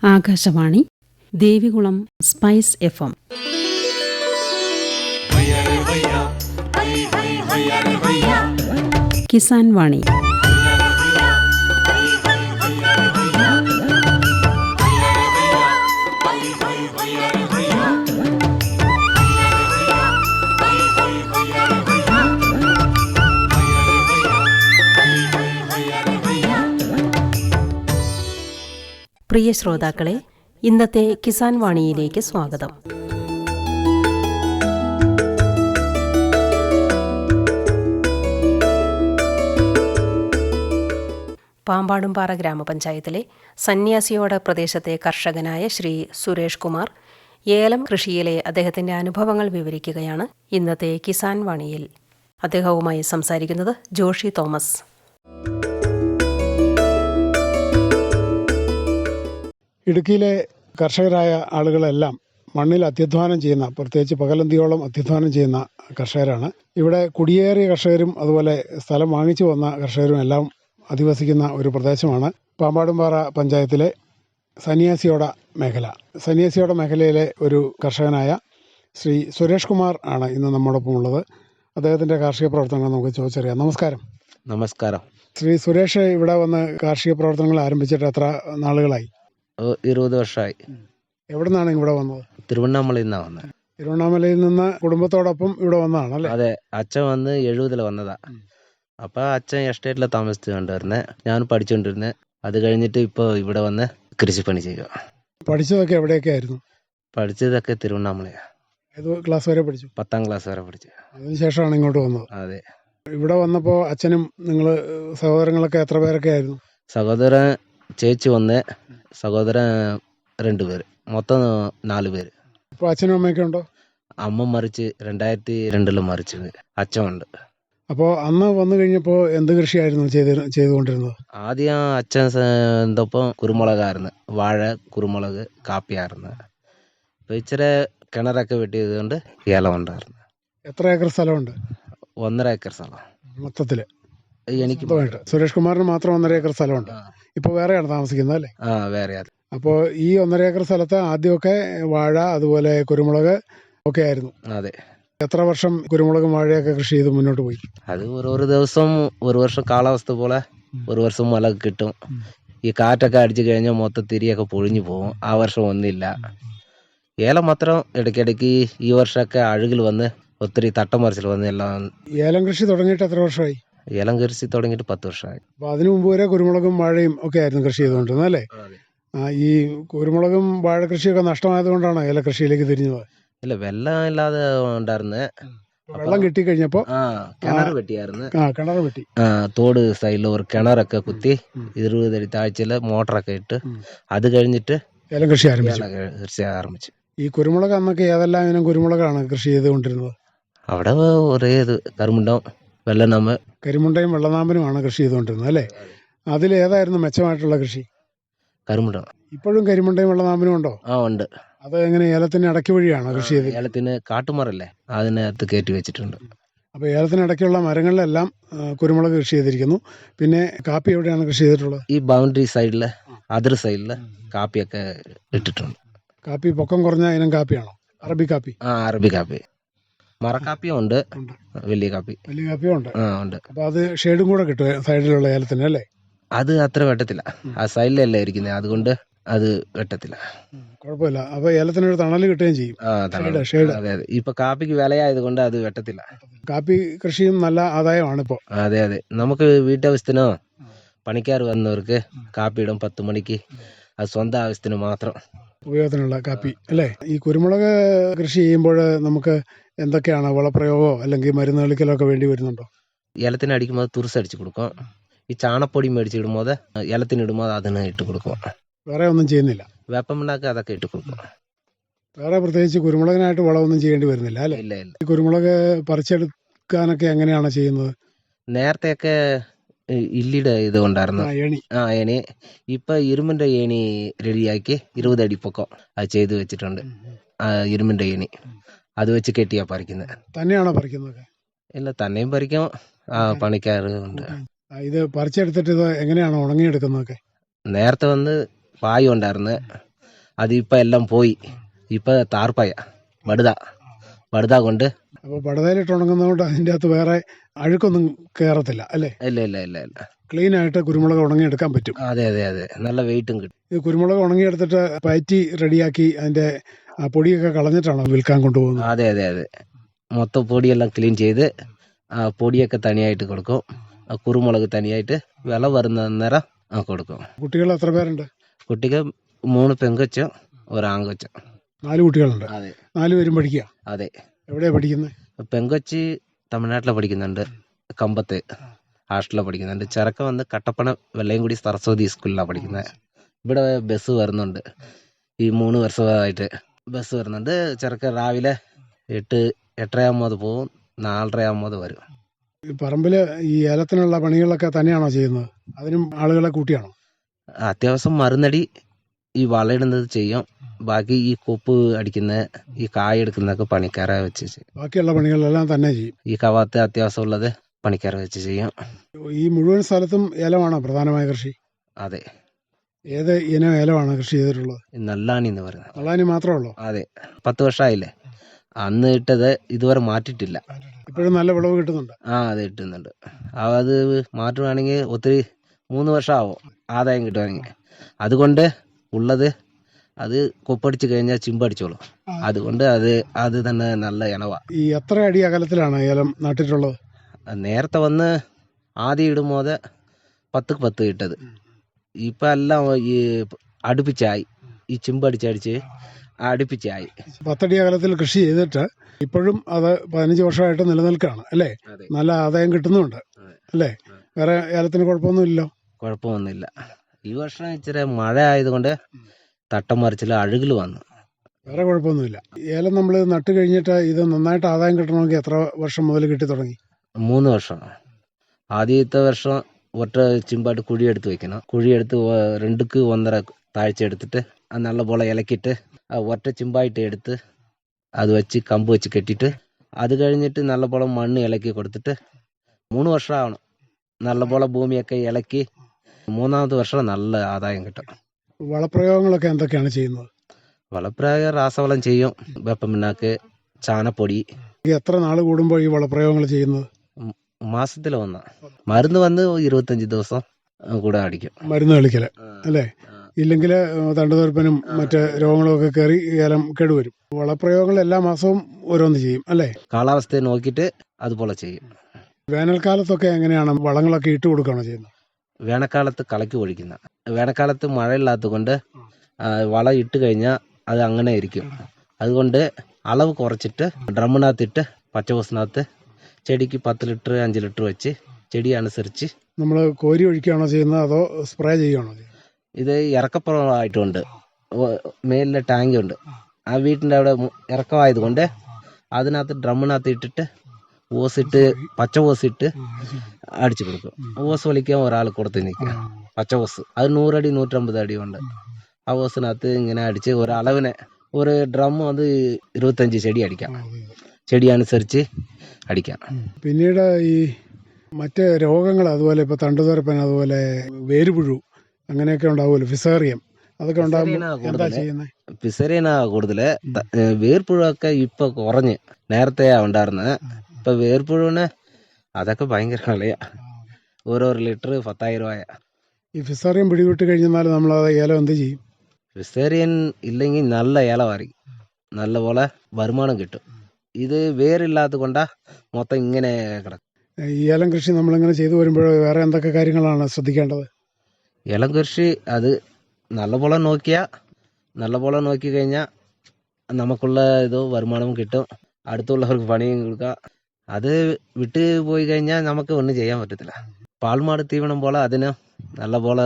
Akashvani Devikulam spice FM. Kisan വാണി. പ്രിയ ശ്രോതാക്കളെ, ഇന്നത്തെ കിസാൻ വാണിയിലേക്ക് സ്വാഗതം. പാമ്പാടുംപാറ ഗ്രാമപഞ്ചായത്തിലെ സന്യാസിയോട് പ്രദേശത്തെ കർഷകനായ ശ്രീ സുരേഷ് കുമാർ ഏലം കൃഷിയിലെ അദ്ദേഹത്തിന്റെ അനുഭവങ്ങൾ വിവരിക്കുകയാണ് ഇന്നത്തെ കിസാൻ വാണിയിൽ. അദ്ദേഹവുമായി സംസാരിക്കുന്നത് ജോഷി തോമസ്. ഇടുക്കിയിലെ കർഷകരായ ആളുകളെല്ലാം മണ്ണിൽ അത്യധ്വാനം ചെയ്യുന്ന, പ്രത്യേകിച്ച് പകലന്തിയോളം അത്യധ്വാനം ചെയ്യുന്ന കർഷകരാണ്. ഇവിടെ കുടിയേറിയ കർഷകരും അതുപോലെ സ്ഥലം വാങ്ങിച്ചു വന്ന കർഷകരും എല്ലാം അധിവസിക്കുന്ന ഒരു പ്രദേശമാണ് പാമ്പാടുംപാറ പഞ്ചായത്തിലെ സന്യാസിയോട മേഖല. സന്യാസിയോട മേഖലയിലെ ഒരു കർഷകനായ ശ്രീ സുരേഷ് കുമാർ ആണ് ഇന്ന് നമ്മോടൊപ്പം ഉള്ളത്. അദ്ദേഹത്തിൻ്റെ കാർഷിക പ്രവർത്തനങ്ങൾ നമുക്ക് ചോദിച്ചറിയാം. നമസ്കാരം. നമസ്കാരം. ശ്രീ സുരേഷ് ഇവിടെ വന്ന് കാർഷിക പ്രവർത്തനങ്ങൾ ആരംഭിച്ചിട്ട് എത്ര നാളുകളായി? 20 വർഷമായി. എവിടെ നിന്നാണ് ഇവിടെ വന്നത്? തിരുവണ്ണാമലയിൽ നിന്നാണ് വന്നത്. തിരുവണ്ണാമലയിൽ നിന്ന് കുടുംബത്തോടൊപ്പം ഇവിടെ വന്നതാണല്ലേ? അതെ, അച്ഛൻ വന്ന് 70 വന്നതാ. അപ്പൊ അച്ഛൻ എസ്റ്റേറ്റിൽ താമസിച്ചുകൊണ്ടിരുന്നെ, ഞാൻ പഠിച്ചുകൊണ്ടിരുന്നെ. അത് കഴിഞ്ഞിട്ട് ഇപ്പോൾ ഇവിടെ വന്ന് കൃഷിപ്പണി ചെയ്യുക. പഠിച്ചതൊക്കെ എവിടെയൊക്കെ ആയിരുന്നു? പഠിച്ചതൊക്കെ തിരുവണ്ണാമലയാ. ഏത് ക്ലാസ് വരെ പഠിച്ചു? 10ാം ക്ലാസ് വരെ പഠിച്ചു. അതിനുശേഷമാണ് ഇങ്ങോട്ട് വന്നത്? അതെ. ഇവിടെ വന്നപ്പോൾ അച്ഛനും നിങ്ങൾ സഹോദരങ്ങളൊക്കെ എത്ര പേരൊക്കെ ആയിരുന്നു? സഹോദരൻ ചേച്ചി വന്ന്, സഹോദരൻ 2 പേര്, മൊത്തം 4 പേര്. ഇപ്പോൾ അച്ഛനും അമ്മയൊക്കെ ഉണ്ടോ? അമ്മ മരിച്ച് 2002 മരിച്ചു. അച്ഛനുണ്ട്. അപ്പോൾ അന്ന് വന്നു കഴിഞ്ഞപ്പോൾ എന്ത് കൃഷിയായിരുന്നു ചെയ്തുകൊണ്ടിരുന്നത്? ആദ്യം അച്ഛൻ എന്തപ്പം കുരുമുളകായിരുന്നു, വാഴ, കുരുമുളക്, കാപ്പിയായിരുന്നു. അപ്പോൾ ഇച്ചിരി കിണറൊക്കെ വെട്ടിയതുകൊണ്ട് ഏലം ഉണ്ടായിരുന്നു. എത്ര ഏക്കർ സ്ഥലമുണ്ട്? 1.5 ഏക്കർ സ്ഥലം മൊത്തത്തിൽ എനിക്ക്. സുരേഷ് കുമാറിന് മാത്രം 1.5 ഏക്കർ സ്ഥലമുണ്ട്. ഇപ്പോൾ വേറെയാണ് താമസിക്കുന്നത് അല്ലേ? വേറെ. അപ്പോൾ ഈ 1.5 ഏക്കർ സ്ഥലത്ത് ആദ്യമൊക്കെ വാഴ അതുപോലെ കുരുമുളക് ഒക്കെ ആയിരുന്നു. അതെ. എത്ര വർഷം കുരുമുളകും വാഴയൊക്കെ കൃഷി ചെയ്ത് മുന്നോട്ട് പോയി? അത് ഒരു ദിവസം, ഒരു വർഷം കാലാവസ്ഥ പോലെ, ഒരു വർഷം മഴ കിട്ടും. ഈ കാറ്റൊക്കെ അടിച്ചു കഴിഞ്ഞാൽ മൊത്തം തിരിയൊക്കെ പൊഴിഞ്ഞു പോകും. ആ വർഷം ഒന്നില്ല. ഏലം മാത്രം ഇടയ്ക്കിടയ്ക്ക് ഈ വർഷമൊക്കെ അഴുകിൽ വന്ന് ഒത്തിരി തട്ടമറിച്ചിൽ വന്ന് എല്ലാം. ഏലം കൃഷി തുടങ്ങിയിട്ട് എത്ര വർഷമായി? ഏലം കൃഷി തുടങ്ങിയിട്ട് 10 വർഷമായി. അപ്പോൾ അതിനു മുമ്പ് വരെ കുരുമുളകും വാഴയും ഒക്കെ ആയിരുന്നു കൃഷി ചെയ്തുകൊണ്ടിരുന്നത് അല്ലേ? ഈ കുരുമുളകും വാഴ കൃഷിയൊക്കെ നഷ്ടമായതുകൊണ്ടാണ് ഏലകൃഷിയിലേക്ക് തിരിഞ്ഞത്? ഇല്ല, വെള്ളം ഇല്ലാതെ ഉണ്ടായിരുന്നു. വെള്ളം കിട്ടിക്കഴിഞ്ഞപ്പോൾ കിണർ വെട്ടിയായിരുന്നു. കിണർ വെട്ടി തോട് സൈഡിൽ ഒരു കിണറൊക്കെ കുത്തി 20 അടി താഴ്ചയിൽ മോട്ടറൊക്കെ ഇട്ട് അത് കഴിഞ്ഞിട്ട് ഏലം കൃഷി ആരംഭിച്ചു. ഈ കുരുമുളക് അന്നൊക്കെ ഏതെല്ലാം ഇനം കുരുമുളകാണ് കൃഷി ചെയ്തുകൊണ്ടിരുന്നത്? അവിടെ ഒരേ കരുമുണ്ടം, വെള്ളനാമ്പ്. കരിമുണ്ടയും വെള്ളനാമ്പനുമാണ് കൃഷി ചെയ്തുകൊണ്ടിരുന്നത് അല്ലേ? അതിൽ ഏതായിരുന്നു മെച്ചമായിട്ടുള്ള കൃഷി? കരുമുണ്ടം. ഇപ്പോഴും കരിമുണ്ടയും വെള്ളനാമ്പനും ഉണ്ടോ? ഉണ്ട്. അത് എങ്ങനെ ഏലത്തിന് ഇടയ്ക്ക് വഴിയാണോ കൃഷി ചെയ്ത്? ഏലത്തിന് കാട്ടുമരല്ലേ, അതിനകത്ത് കയറ്റി വെച്ചിട്ടുണ്ട്. അപ്പോൾ ഏലത്തിനിടയ്ക്കുള്ള മരങ്ങളിലെല്ലാം കുരുമുളക് കൃഷി ചെയ്തിരിക്കുന്നു. പിന്നെ കാപ്പി എവിടെയാണ് കൃഷി ചെയ്തിട്ടുള്ളത്? ഈ ബൗണ്ടറി സൈഡില്, അതിർ സൈഡില് കാപ്പിയൊക്കെ ഇട്ടിട്ടുണ്ട്. കാപ്പി പൊക്കം കുറഞ്ഞ ഇനം കാപ്പിയാണോ? അറബി കാപ്പി? അറബി കാപ്പി. മരക്കാപ്പിയും ഉണ്ട്, വലിയ കാപ്പിയും ഉണ്ട്. അപ്പോൾ അത് ഷെയ്ഡും കൂടെ കിട്ടും സൈഡിലുള്ള ഏലത്തിന് അല്ലേ? അത് അത്ര വെട്ടത്തില്ല, ആ സൈഡിലല്ലേ ഇരിക്കുന്നത്, അതുകൊണ്ട് അത് വെട്ടത്തില്ല. കുഴപ്പമില്ല. അപ്പോൾ ഏലത്തിനൊരു തണൽ കിട്ടുകയും ചെയ്യും. അതെ. ഇപ്പൊ കാപ്പിക്ക് വിലയായത് കൊണ്ട് അത് വെട്ടത്തില്ല. കാപ്പി കൃഷിയും നല്ല ആദായമാണ് ഇപ്പോൾ. അതെ. നമുക്ക് വീട്ടാവശ്യത്തിനോ പണിക്കാർ വന്നവർക്ക് കാപ്പി ഇടും 10 മണിക്ക്. അത് സ്വന്തം ആവശ്യത്തിന് മാത്രം ഉപയോഗത്തിനുള്ള കാപ്പി അല്ലേ? ഈ കുരുമുളക് കൃഷി ചെയ്യുമ്പോൾ നമുക്ക് എന്തൊക്കെയാണ് വളപ്രയോഗമോ അല്ലെങ്കിൽ മരുന്ന് കളിക്കലോ ഒക്കെ വേണ്ടി വരുന്നുണ്ടോ? ഏലത്തിന് അടിക്കുമ്പോൾ തുറസടിച്ച് കൊടുക്കും. ഈ ചാണപ്പൊടി മേടിച്ചിടുമ്പോൾ ഏലത്തിനിടുമ്പോൾ അതിന് ഇട്ട് കൊടുക്കും. വേറെ ഒന്നും ചെയ്യുന്നില്ല? വേപ്പമുണ്ടാക്കി അതൊക്കെ ഇട്ട് കൊടുക്കും. വേറെ പ്രത്യേകിച്ച് കുരുമുളകിനായിട്ട് വളമൊന്നും ചെയ്യേണ്ടി വരുന്നില്ല അല്ലേ? ഇല്ല. ഈ കുരുമുളക് പറിച്ചെടുക്കാനൊക്കെ എങ്ങനെയാണ് ചെയ്യുന്നത്? നേരത്തെയൊക്കെ ഇല്ലിയുടെ ഇത് കൊണ്ടായിരുന്നു, ഏണി. ഇപ്പൊ ഇരുമ്പിന്റെ ഏണി റെഡിയാക്കി 20 അടി പൊക്കം അത് ചെയ്ത് വെച്ചിട്ടുണ്ട്. ഇരുമ്പിന്റെ ഏണി അത് വെച്ച് കെട്ടിയാ പറിക്കുന്നത്. തന്നെയാണോ പറിക്കുന്നത്? ഇല്ല, തന്നെയും പറിക്കും, പണിക്കാറുണ്ട്. ഇത് പറിച്ചെടുത്തിട്ട് ഇത് എങ്ങനെയാണ് ഉണങ്ങിയെടുക്കുന്നതൊക്കെ? നേരത്തെ വന്ന് പായ ഉണ്ടായിരുന്നു, അതിപ്പോൾ എല്ലാം പോയി. ഇപ്പം താർപ്പായ വടുത കൊണ്ട്. അപ്പോൾ പടുതയിലിട്ട് ഉണങ്ങുന്നതുകൊണ്ട് അതിൻ്റെ അകത്ത് വേറെ അഴുക്കൊന്നും കയറത്തില്ല അല്ലേ? ഇല്ല. ക്ലീൻ ആയിട്ട് കുരുമുളക് ഉണങ്ങിയെടുക്കാൻ പറ്റും. അതെ. നല്ല വെയിറ്റും കിട്ടും. ഈ കുരുമുളക് ഉണങ്ങിയെടുത്തിട്ട് പയറ്റി റെഡിയാക്കി അതിൻ്റെ പൊടിയൊക്കെ കളഞ്ഞിട്ടാണോ വിൽക്കാൻ കൊണ്ടുപോകുന്നത്? അതെ. മൊത്തം പൊടിയെല്ലാം ക്ലീൻ ചെയ്ത് പൊടിയൊക്കെ തനിയായിട്ട് കൊടുക്കും. കുരുമുളക് തനിയായിട്ട് വില വരുന്ന നേരം കൊടുക്കും. കുട്ടികൾ എത്ര പേരുണ്ട്? കുട്ടിക്ക് 3 പെങ്കൊച്ചും ഒരു ആങ്കൊച്ചും. 4 കുട്ടികളുണ്ട്. അതെ. 4 പേരും പഠിക്കുക? അതെ. എവിടെയാണ് പഠിക്കുന്നത്? പെങ്കൊച്ച് തമിഴ്നാട്ടിലാണ് പഠിക്കുന്നുണ്ട്, കമ്പത്ത് ഹാസ്റ്റലിലാണ് പഠിക്കുന്നുണ്ട്. ചെറുക്കൻ വന്ന് കട്ടപ്പന വെള്ളയംകുടി സരസ്വതി സ്കൂളിലാണ് പഠിക്കുന്നത്. ഇവിടെ ബസ് വരുന്നുണ്ട്, ഈ 3 വർഷമായിട്ട് ബസ് വരുന്നുണ്ട്. ചെറുക്കൻ രാവിലെ 8:30 പോവും, 4:30 വരും. ഈ പറമ്പിൽ ഈ ഏലത്തിനുള്ള പണികളൊക്കെ തന്നെയാണോ ചെയ്യുന്നത്? അതിനും ആളുകളെ കൂട്ടിയാണോ? അത്യാവശ്യം മരുന്നടി ഈ വളയിടുന്നത് ചെയ്യും. ബാക്കി ഈ കൊപ്പ് അടിക്കുന്ന, ഈ കായ എടുക്കുന്നതൊക്കെ പണിക്കാരെ വെച്ച് ചെയ്യും. ബാക്കിയുള്ള പണികളെല്ലാം തന്നെ ചെയ്യും. ഈ കവാത്ത് അത്യാവശ്യമുള്ളത് പണിക്കാരെ വെച്ച് ചെയ്യും. ഈ മുഴുവൻ സ്ഥലത്തും ഏലമാണോ പ്രധാനമായ കൃഷി? അതെ. ഏത് ഇനം ഏലമാണ് കൃഷി ചെയ്തിട്ടുള്ളത്? നല്ലാണി എന്ന് പറയുന്നത്. നല്ലാനി മാത്രമേ ഉള്ളൂ? അതെ. 10 വർഷമായില്ലേ അന്ന് ഇട്ടത്, ഇതുവരെ മാറ്റിയിട്ടില്ല. ഇപ്പോഴും നല്ല വിളവ് കിട്ടുന്നുണ്ട്? അത് കിട്ടുന്നുണ്ട്. അത് മാറ്റുവാണെങ്കിൽ ഒത്തിരി 3 വർഷമാവും ആദായം കിട്ടുവാണെങ്കിൽ. അതുകൊണ്ട് ഉള്ളത് അത് കൊപ്പടിച്ച് കഴിഞ്ഞാൽ ചിമ്പടിച്ചോളും. അതുകൊണ്ട് അത് തന്നെ നല്ല ഇനവാ. ഈ എത്ര അടി അകലത്തിലാണ് ഏലം നട്ടിട്ടുള്ളത്? നേരത്തെ വന്ന് ആദ്യം ഇടുമ്പോൾ 10ക്ക് 10 ഇട്ടത്. ഇപ്പം എല്ലാം ഈ അടുപ്പിച്ചായി, ഈ ചിമ്പടിച്ചടിച്ച് അടുപ്പിച്ചായി. 10 അടി അകലത്തിൽ കൃഷി ചെയ്തിട്ട് ഇപ്പോഴും അത് 15 വർഷമായിട്ട് നിലനിൽക്കുകയാണ് അല്ലേ? നല്ല ആദായം കിട്ടുന്നുണ്ട് അല്ലേ? വേറെ ഏലത്തിന് കുഴപ്പമൊന്നുമില്ലല്ലോ? കുഴപ്പമൊന്നുമില്ല. ഈ വർഷം ഇച്ചിരി മഴ ആയതുകൊണ്ട് തട്ടം മറിച്ചിൽ അഴുകിൽ വന്നു. വേറെ കുഴപ്പമൊന്നുമില്ല. ഏലം നമ്മൾ നട്ട് കഴിഞ്ഞിട്ട് ഇത് നന്നായിട്ട് ആദായം കിട്ടണമെങ്കിൽ എത്ര വർഷം മുതൽ കിട്ടി തുടങ്ങി? 3 വർഷം. ആദ്യത്തെ വർഷം ഒറ്റ ചിമ്പായിട്ട് കുഴിയെടുത്ത് വെക്കണം. കുഴിയെടുത്ത് 2ക്ക് 1.5 താഴ്ച എടുത്തിട്ട് അത് നല്ലപോലെ ഇലക്കിയിട്ട് ഒറ്റ ചിമ്പായിട്ട് എടുത്ത് അത് വെച്ച് കമ്പ് വെച്ച് കെട്ടിയിട്ട് അത് കഴിഞ്ഞിട്ട് നല്ലപോലെ മണ്ണ് ഇളക്കി കൊടുത്തിട്ട് 3 വർഷം ആവണം. നല്ലപോലെ ഭൂമിയൊക്കെ ഇളക്കി 3ാമത്തെ വർഷം നല്ല ആദായം കിട്ടും. വളപ്രയോഗങ്ങളൊക്കെ എന്തൊക്കെയാണ് ചെയ്യുന്നത്? വളപ്രയോഗം രാസവളം ചെയ്യും, വേപ്പ പിണ്ണാക്ക്, ചാണപ്പൊടി. എത്ര നാൾ കൂടുമ്പോൾ ഈ വളപ്രയോഗങ്ങൾ ചെയ്യുന്നത്? മാസത്തിൽ വന്ന മരുന്ന് വന്ന് 25 ദിവസം കൂടെ അടിക്കും. മരുന്ന് കളിക്കല് അല്ലേ? ഇല്ലെങ്കിൽ തണ്ടുതീർപ്പനും മറ്റ് രോഗങ്ങളൊക്കെ കയറി ഏലം കേടുവരും. വളപ്രയോഗങ്ങൾ എല്ലാ മാസവും ഓരോന്ന് ചെയ്യും അല്ലേ? കാലാവസ്ഥയെ നോക്കിയിട്ട് അതുപോലെ ചെയ്യും. വേനൽക്കാലത്തൊക്കെ എങ്ങനെയാണ് വളങ്ങളൊക്കെ ഇട്ട് കൊടുക്കുകയാണോ ചെയ്യുന്നത്? വേനൽക്കാലത്ത് കലക്കി ഒഴിക്കുന്ന. വേനൽക്കാലത്ത് മഴയില്ലാത്തത് കൊണ്ട് വളം ഇട്ട് കഴിഞ്ഞാൽ അത് അങ്ങനെ ഇരിക്കും. അതുകൊണ്ട് അളവ് കുറച്ചിട്ട് ഡ്രമ്മിനകത്തിട്ട് പച്ചവോസിനകത്ത് ചെടിക്ക് 10 ലിറ്റർ 5 ലിറ്റർ വെച്ച് ചെടി അനുസരിച്ച് നമ്മൾ കോരി ഒഴിക്കുകയാണോ ചെയ്യുന്നത് അതോ സ്പ്രേ ചെയ്യുകയാണോ ചെയ്യുന്നത്? ഇത് ഇറക്കപ്പുറമായിട്ടുണ്ട്, മേലിലെ ടാങ്ക് ഉണ്ട്. ആ വീട്ടിൻ്റെ അവിടെ ഇറക്കമായതുകൊണ്ട് അതിനകത്ത് ഡ്രമ്മിനകത്ത് ഇട്ടിട്ട് ഓസിട്ട് പച്ച ഓസിട്ട് അടിച്ചു കൊടുക്കും. ഓസ് വലിക്കാൻ ഒരാൾ കൊടുത്ത് നിൽക്കുക, പച്ച ഓസ്. അത് 100 അടി 150 അടി ഉണ്ട്. ആ ഓസിനകത്ത് ഇങ്ങനെ അടിച്ച് ഒരളവിനെ ഒരു ഡ്രം അത് 25 ചെടി അടിക്കാം. ചെടി അനുസരിച്ച് അടിക്കാം. പിന്നീട് ഈ മറ്റ് രോഗങ്ങൾ അതുപോലെ ഇപ്പോൾ തണ്ടുതീർപ്പൻ, അതുപോലെ വേരുപുഴു അങ്ങനെയൊക്കെ ഉണ്ടാവുമല്ലോ, ഫിസേറിയം, അതൊക്കെ ഉണ്ടാകുമ്പോൾ എന്താ ചെയ്യുന്നത്? ഫിസേറിയനാ കൂടുതല്. വേർപ്പുഴൊക്കെ ഇപ്പൊ കുറഞ്ഞ്, നേരത്തെ ഉണ്ടായിരുന്നത്. ഇപ്പൊ വേർപ്പുഴുവിന് അതൊക്കെ ഭയങ്കര കളിയാ. ഓരോ ലിറ്റർ 10,000 രൂപ. ഈ ഫിസേറിയം പിടിവിട്ട് കഴിഞ്ഞാൽ നമ്മൾ ഏലം എന്ത് ചെയ്യും? ഫിസേറിയൻ ഇല്ലെങ്കിൽ നല്ല ഏലമായിരിക്കും, നല്ലപോലെ വരുമാനം കിട്ടും. ഇത് വേരില്ലാത്തത് കൊണ്ടാ മൊത്തം ഇങ്ങനെ കിടക്കും. ഈ ഏലം കൃഷി നമ്മളിങ്ങനെ ചെയ്തു വരുമ്പോൾ വേറെ എന്തൊക്കെ കാര്യങ്ങളാണ് ശ്രദ്ധിക്കേണ്ടത്? ഏലം കൃഷി അത് നല്ലപോലെ നോക്കി കഴിഞ്ഞാൽ നമുക്കുള്ള വരുമാനവും കിട്ടും, അടുത്തുള്ളവർക്ക് പണിയും കൊടുക്കാം. അത് വിട്ട് പോയി കഴിഞ്ഞാൽ നമുക്ക് ഒന്നും ചെയ്യാൻ പറ്റത്തില്ല. പാൽമാട് തീവണം പോലെ അതിന് നല്ലപോലെ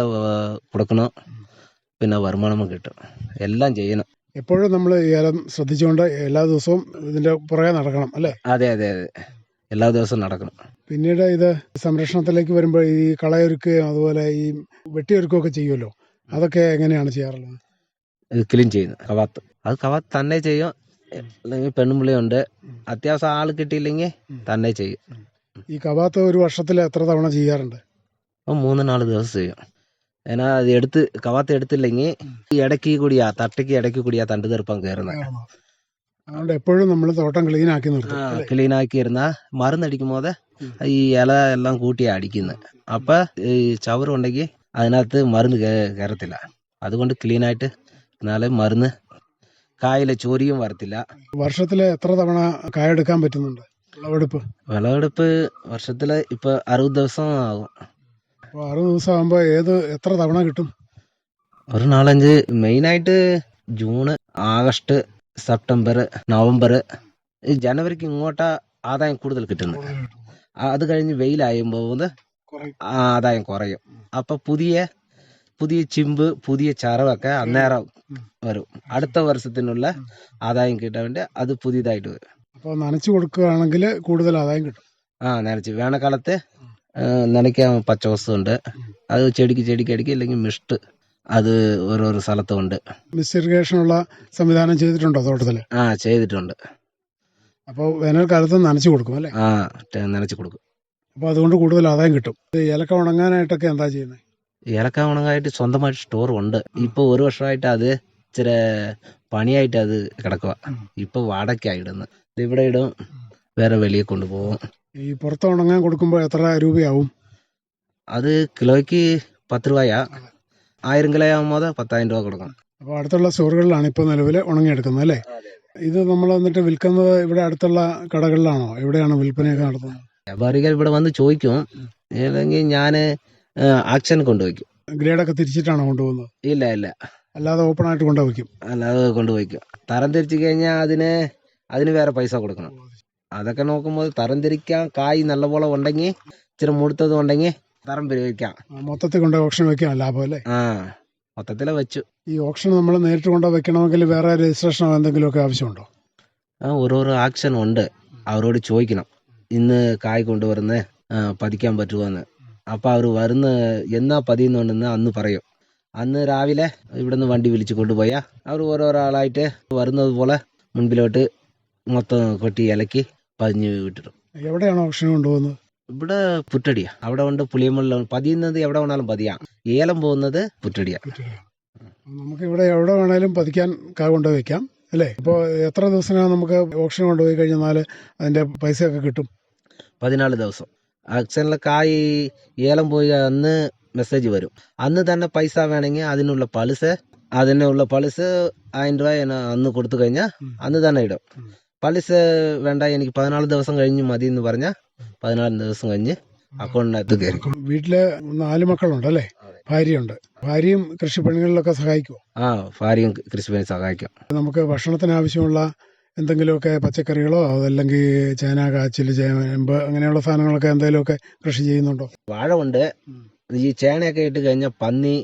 കൊടുക്കണം, പിന്നെ വരുമാനവും കിട്ടും. എല്ലാം ചെയ്യണം. എപ്പോഴും നമ്മൾ ഏലം ശ്രദ്ധിച്ചുകൊണ്ട് എല്ലാ ദിവസവും ഇതിൻ്റെ പുറകെ നടക്കണം അല്ലേ? അതെ, എല്ലാ ദിവസവും നടക്കണം. പിന്നീട് ഇത് സംരക്ഷണത്തിലേക്ക് വരുമ്പോൾ ഈ കളയൊരുക്കുകയും അതുപോലെ ഈ വെട്ടിയൊരുക്കുകയൊക്കെ ചെയ്യുമല്ലോ, അതൊക്കെ എങ്ങനെയാണ് ചെയ്യാറുള്ളത്? ഇത് ക്ലീൻ ചെയ്യുന്നത് കവാത്ത്, അത് കവാത്ത് തന്നെ ചെയ്യും. അല്ലെങ്കിൽ പെണ്ണുമ്പിളിയുണ്ട്, അത്യാവശ്യം ആൾ കിട്ടിയില്ലെങ്കിൽ തന്നെ ചെയ്യും. ഈ കവാത്ത് ഒരു വർഷത്തിൽ എത്ര തവണ ചെയ്യാറുണ്ട്? 3-4 ദിവസം ചെയ്യും. ഏന്നാ അത് കവാത്ത് എടുത്തില്ലെങ്കിൽ ഈ ഇടയ്ക്ക് കൂടിയാ തട്ടയ്ക്ക് ഇടയ്ക്ക് കൂടിയാ തണ്ട് തീർപ്പം കയറുന്നത്. അതുകൊണ്ട് എപ്പോഴും നമ്മൾ തോട്ടം ക്ലീൻ ആക്കി നിർത്തും. ക്ലീൻ ആക്കി ഇരുന്നാ മരുന്നടിക്കും പോതെ ഈ ഇല എല്ലാം കൂട്ടിയാ അടിക്കുന്നത്. അപ്പൊ ഈ ചവറുണ്ടെങ്കിൽ അതിനകത്ത് മരുന്ന് കയറത്തില്ല. അതുകൊണ്ട് ക്ലീൻ ആയിട്ട് എന്നാലേ മരുന്ന് കായിലെ ചോരിയും വരത്തില്ല. വർഷത്തില് എത്ര തവണ കായെടുക്കാൻ പറ്റുന്നുണ്ട് വിളവെടുപ്പ്? വർഷത്തില് ഇപ്പൊ 60 ദിവസം ആകും. അപ്പോൾ 60 ദിവസം ആകുമ്പോൾ എത്ര തവണ കിട്ടും? ഒരു 4-5. മെയിനായിട്ട് ജൂണ്, ആഗസ്റ്റ്, സെപ്റ്റംബർ, നവംബർ, ജനുവരിക്ക് ഇങ്ങോട്ടാ ആദായം കൂടുതൽ കിട്ടുന്നത്. അത് കഴിഞ്ഞ് വെയിലായുമ്പോൾ ആദായം കുറയും. അപ്പൊ പുതിയ ചിമ്പ്, പുതിയ ചറവൊക്കെ അന്നേരം വരും. അടുത്ത വർഷത്തിനുള്ള ആദായം കിട്ടാൻ വേണ്ടി അത് പുതിയതായിട്ട് വരും. അപ്പോൾ നനച്ചു കൊടുക്കുകയാണെങ്കിൽ കൂടുതൽ ആദായം കിട്ടും. നനച്ച് വേനൽക്കാലത്ത് നനയ്ക്കാൻ പച്ചവസ്തുണ്ട്. അത് ചെടിക്ക് അല്ലെങ്കിൽ മിസ്റ്റ്, അത് ഓരോരോ സ്ഥലത്തുണ്ട്. മിസ്റ്റ് ഇറിഗേഷനുള്ള സംവിധാനം ചെയ്തിട്ടുണ്ടോ തോട്ടത്തിൽ? ചെയ്തിട്ടുണ്ട്. അപ്പോൾ വേനൽക്കാലത്ത് നനച്ചു കൊടുക്കും അല്ലേ? നനച്ചു കൊടുക്കും. അപ്പോൾ അതുകൊണ്ട് കൂടുതൽ ആദായം കിട്ടും. ഏലക്ക ഉണങ്ങാനായിട്ടൊക്കെ എന്താ ചെയ്യുന്നത്? ഏലക്ക ഉണങ്ങായിട്ട് സ്വന്തമായിട്ട് സ്റ്റോർ ഉണ്ട്. ഇപ്പൊ 1 വർഷമായിട്ട് അത് ഇച്ചിരി പണിയായിട്ട് അത് കിടക്കുക. ഇപ്പൊ വാടകയ്ക്കായി ഇടുന്നത്. ഇവിടെ ഇടും, വേറെ വെളിയെ കൊണ്ടുപോകും. ഈ പുറത്ത് ഉണങ്ങാൻ കൊടുക്കുമ്പോൾ എത്ര രൂപയാവും? അത് കിലോയ്ക്ക് 10 രൂപയാ. 1000 കിലോ ആകുമ്പോൾ 10,000 രൂപ കൊടുക്കണം. അപ്പോൾ അടുത്തുള്ള സ്റ്റോറുകളിലാണ് ഇപ്പോൾ നിലവിൽ ഉണങ്ങിയെടുക്കുന്നത് അല്ലേ? ഇത് നമ്മൾ എന്നിട്ട് വിൽക്കുന്നത് ഇവിടെ അടുത്തുള്ള കടകളിലാണോ? എവിടെയാണ് വിൽപ്പനയൊക്കെ നടത്തുന്നത്? വ്യാപാരികൾ ഇവിടെ വന്ന് ചോദിക്കും. അല്ലെങ്കിൽ ഞാൻ ആക്ഷൻ കൊണ്ടുവയ്ക്കും. ഗ്രേഡൊക്കെ തിരിച്ചിട്ടാണോ കൊണ്ടുപോകുന്നത്? ഇല്ല, അല്ലാതെ ഓപ്പൺ ആയിട്ട് കൊണ്ടുവയ്ക്കും. തരം തിരിച്ചു കഴിഞ്ഞാൽ അതിന് വേറെ പൈസ കൊടുക്കണം. അതൊക്കെ നോക്കുമ്പോൾ തരം തിരിക്കാൻ കായ് നല്ലപോലെ ഉണ്ടെങ്കിൽ, ഇച്ചിരി മുടുത്തത് ഉണ്ടെങ്കിൽ തരം പിരിവയ്ക്കാം. മൊത്തത്തിൽ കൊണ്ട് ഓപ്ഷൻ വെക്കാം, ലാഭം അല്ലേ? മൊത്തത്തിലെ വെച്ചു. ഈ ഓപ്ഷൻ നമ്മൾ നേരിട്ട് കൊണ്ട് വെക്കണമെങ്കിൽ വേറെ രജിസ്ട്രേഷനോ എന്തെങ്കിലുമൊക്കെ ആവശ്യമുണ്ടോ? ഓരോരോ ആക്ഷൻ ഉണ്ട്. അവരോട് ചോദിക്കണം, ഇന്ന് കായ് കൊണ്ടുവരുന്നേ പതിക്കാൻ പറ്റുമോന്ന്. അപ്പൊ അവർ വരുന്ന എന്നാ പതിയുന്നുണ്ടെന്ന് അന്ന് പറയും. അന്ന് രാവിലെ ഇവിടുന്ന് വണ്ടി വിളിച്ചു കൊണ്ടുപോയാൽ അവർ ഓരോരോ ആളായിട്ട് വരുന്നത് പോലെ മുൻപിലോട്ട് മൊത്തം കൊട്ടി ഇലക്കി പതിഞ്ഞ് വിട്ടിടും. എവിടെയാണ് ഓപ്ഷൻ കൊണ്ടുപോകുന്നത്? ഇവിടെ പുറ്റടിയാ. അവിടെ ഉണ്ട് പുളിയമ്പള്ളിൽ പതിയുന്നത്. എവിടെ വേണാലും പതിയാം. ഏലം പോകുന്നത് പുറ്റടിയാ. നമുക്ക് ഇവിടെ എവിടെ വേണേലും പതിക്കാൻ കാ കൊണ്ടുപോയി വെക്കാം അല്ലേ? അപ്പോൾ എത്ര ദിവസത്തിനാണ് നമുക്ക് ഓപ്ഷൻ കൊണ്ടുപോയി കഴിഞ്ഞാൽ അതിന്റെ പൈസയൊക്കെ കിട്ടും? 14 ദിവസം. ആക്ഷനിലെ കായ് ഏലം പോയി അന്ന് മെസ്സേജ് വരും. അന്ന് തന്നെ പൈസ വേണമെങ്കിൽ അതിനുള്ള പലിശ 1000 രൂപ അന്ന് കൊടുത്തു കഴിഞ്ഞാൽ അന്ന് തന്നെ ഇടും. പലിശ വേണ്ട, എനിക്ക് 14 ദിവസം കഴിഞ്ഞ് മതി എന്ന് പറഞ്ഞാൽ 14 ദിവസം കഴിഞ്ഞ് അക്കൗണ്ടിനകത്ത് കയറി. വീട്ടില് 4 മക്കളുണ്ടല്ലേ? ഭാര്യയുണ്ട്. ഭാര്യയും കൃഷിപ്പണികളിലൊക്കെ സഹായിക്കുമോ? ഭാര്യയും കൃഷിപ്പണി സഹായിക്കും. നമുക്ക് ഭക്ഷണത്തിന് ആവശ്യമുള്ള എന്തെങ്കിലുമൊക്കെ പച്ചക്കറികളോ അതല്ലെങ്കിൽ ചേന, കാച്ചിൽ, ചേമ്പ് അങ്ങനെയുള്ള സാധനങ്ങളൊക്കെ എന്തെങ്കിലുമൊക്കെ കൃഷി ചെയ്യുന്നുണ്ടോ? വാഴ ഉണ്ട്. ഈ ചേനയൊക്കെ ഇട്ട് കഴിഞ്ഞാൽ പന്നി,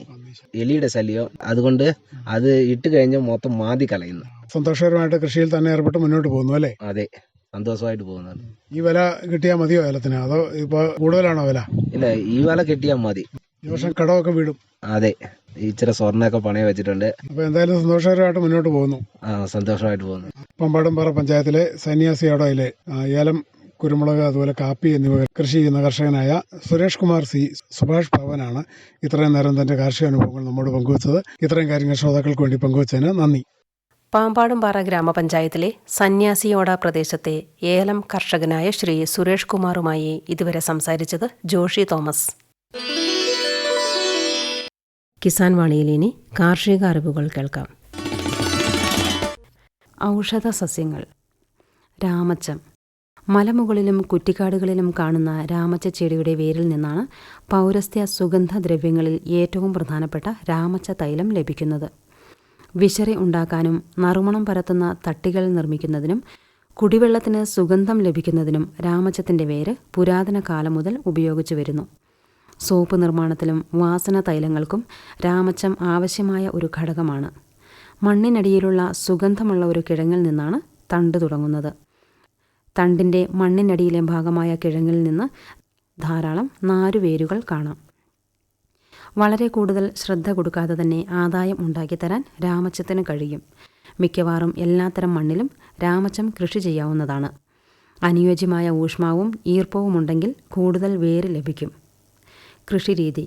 എലിയുടെ ശല്യം. അതുകൊണ്ട് അത് ഇട്ട് കഴിഞ്ഞാൽ മൊത്തം മാതി കളയുന്നു. സന്തോഷകരമായിട്ട് കൃഷിയിൽ തന്നെ ഏർപ്പെട്ട് മുന്നോട്ട് പോകുന്നു അല്ലേ? അതെ, സന്തോഷമായിട്ട് പോകുന്നത്. ഈ വില കിട്ടിയാൽ മതിയോ ഏലത്തിന്? അതോ ഇപ്പൊ കൂടുതലാണോ വില? ഇല്ല, ഈ വില കിട്ടിയാൽ മതി. ഈ വർഷം കടമൊക്കെ വീടും. അതെ, ഇച്ചിരി സ്വർണ്ണമൊക്കെ പണയം വെച്ചിട്ടുണ്ട്. അപ്പൊ എന്തായാലും സന്തോഷകരമായിട്ട് മുന്നോട്ട് പോകുന്നു. സന്തോഷമായിട്ട് പോകുന്നു. പമ്പാടുംപാറ പഞ്ചായത്തിലെ സന്യാസിയോടയിലെ ഏലം, കുരുമുളക്, അതുപോലെ കാപ്പി എന്നിവ കൃഷി ചെയ്യുന്ന കർഷകനായ സുരേഷ് കുമാർ സി സുഭാഷ് ഭവനാണ് ഇത്രയും നേരം തന്റെ കാർഷിക അനുഭവങ്ങൾ നമ്മോട് പങ്കുവച്ചത്. ഇത്രയും കാര്യങ്ങൾ ശ്രോതാക്കൾക്ക് വേണ്ടി പങ്കുവച്ചതിന് നന്ദി. പാമ്പാടുംപാറ ഗ്രാമപഞ്ചായത്തിലെ സന്യാസിയോട പ്രദേശത്തെ ഏലം കർഷകനായ ശ്രീ സുരേഷ് കുമാറുമായി ഇതുവരെ സംസാരിച്ചത് ജോഷി തോമസ്. കിസാൻ വാണിയിൽ ഇനി കാർഷിക അറിവുകൾ കേൾക്കാം. ഔഷധ സസ്യങ്ങൾ. രാമച്ചം. മലമുകളിലും കുറ്റിക്കാടുകളിലും കാണുന്ന രാമച്ച ചെടിയുടെ വേരിൽ നിന്നാണ് പൗരസ്ത്യ സുഗന്ധദ്രവ്യങ്ങളിൽ ഏറ്റവും പ്രധാനപ്പെട്ട രാമച്ച തൈലം ലഭിക്കുന്നത്. വിശറി ഉണ്ടാക്കാനും നറുമണം പരത്തുന്ന തട്ടികൾ നിർമ്മിക്കുന്നതിനും കുടിവെള്ളത്തിന് സുഗന്ധം ലഭിക്കുന്നതിനും രാമച്ചത്തിൻ്റെ വേര് പുരാതന കാലം മുതൽ ഉപയോഗിച്ചു വരുന്നു. സോപ്പ് നിർമ്മാണത്തിലും വാസന തൈലങ്ങൾക്കും രാമച്ചം ആവശ്യമായ ഒരു ഘടകമാണ്. മണ്ണിനടിയിലുള്ള സുഗന്ധമുള്ള ഒരു കിഴങ്ങിൽ നിന്നാണ് തണ്ട് തുടങ്ങുന്നത്. തണ്ടിൻ്റെ മണ്ണിനടിയിലെ ഭാഗമായ കിഴങ്ങിൽ നിന്ന് ധാരാളം നാരുവേരുകൾ കാണാം. വളരെ കൂടുതൽ ശ്രദ്ധ കൊടുക്കാതെ തന്നെ ആദായം ഉണ്ടാക്കിത്തരാൻ രാമച്ചത്തിന് കഴിയും. മിക്കവാറും എല്ലാത്തരം മണ്ണിലും രാമച്ചം കൃഷി ചെയ്യാവുന്നതാണ്. അനുയോജ്യമായ ഊഷ്മാവും ഈർപ്പവും ഉണ്ടെങ്കിൽ കൂടുതൽ വേര് ലഭിക്കും. കൃഷിരീതി.